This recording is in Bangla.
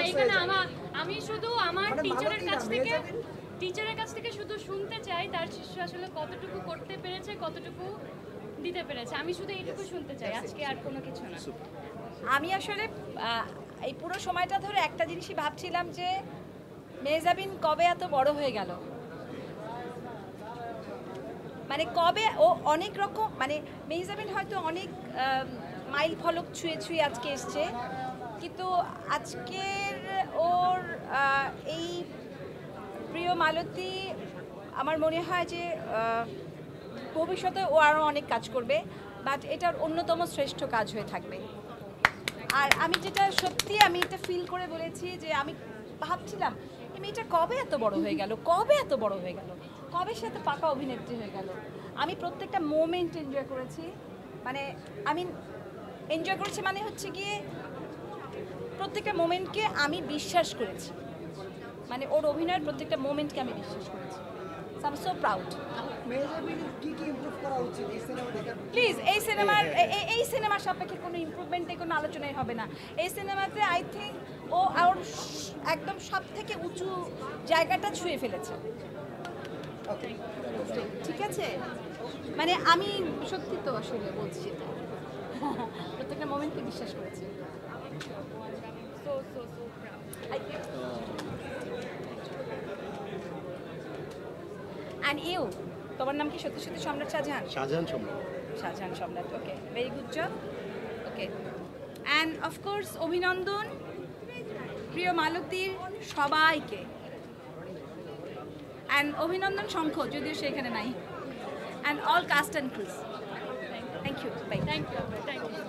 এখানে আমি শুধু আমার টিচারের কাছ থেকে শুধু শুনতে চাই তার শিষ্য আসলে কতটুকু করতে পেরেছে, কতটুকু দিতে পেরেছে। আমি শুধু এইটুকু শুনতে চাই আজকে, আর কোনো কিছু না। আমি আসলে এই পুরো সময়টা ধরে একটা জিনিসই ভাবছিলাম যে মেহজাবিন কবে এত বড় হয়ে গেল, মানে কবে ও অনেক রকম, মানে মেহজাবিন হয়তো অনেক মাইল ফলক ছুঁয়ে ছুঁয়ে আজকে এসছে, কিন্তু আজকের ওর এই প্রিয় মালতী আমার মনে হয় যে ভবিষ্যতে ও আরও অনেক কাজ করবে, বাট এটার অন্যতম শ্রেষ্ঠ কাজ হয়ে থাকবে। আর আমি যেটা সত্যি আমি এটা ফিল করে বলেছি যে আমি ভাবছিলাম এই মেয়েটা কবে এত বড় হয়ে গেল, কবে এত বড় হয়ে গেল, কবে সে এত পাকা অভিনেত্রী হয়ে গেল। আমি প্রত্যেকটা মোমেন্ট এনজয় করেছি, মানে আমি এনজয় করেছি মানে হচ্ছে গিয়ে প্রত্যেকটা মোমেন্টকে আমি বিশ্বাস করেছি, মানে ওর অভিনয়ের প্রত্যেকটা মোমেন্টকে আমি বিশ্বাস করেছি। So I am so proud. Please এই সিনেমার সাপেক্ষে কোনো ইমপ্রুভমেন্টে কোনো আলোচনাই হবে না। এই সিনেমাতে আই থিঙ্ক ও ওর একদম সব থেকে উঁচু জায়গাটা ছুঁয়ে ফেলেছে। ঠিক আছে, মানে আমি সত্যি তো আসলে বলছি প্রত্যেকটা মোমেন্টকে বিশ্বাস করেছি। And you, তোমার নাম কি সত্যি সত্যি সম্রাট শাহজাহান? শাহজাহান সম্রাট, okay, very good job, okay. And of course অভিনন্দন প্রিয় মালতীর সবাইকে, অ্যান্ড অভিনন্দন শঙ্খ, যদিও সে এখানে নাই, and all cast and crews. Thank you, bye. Thank you.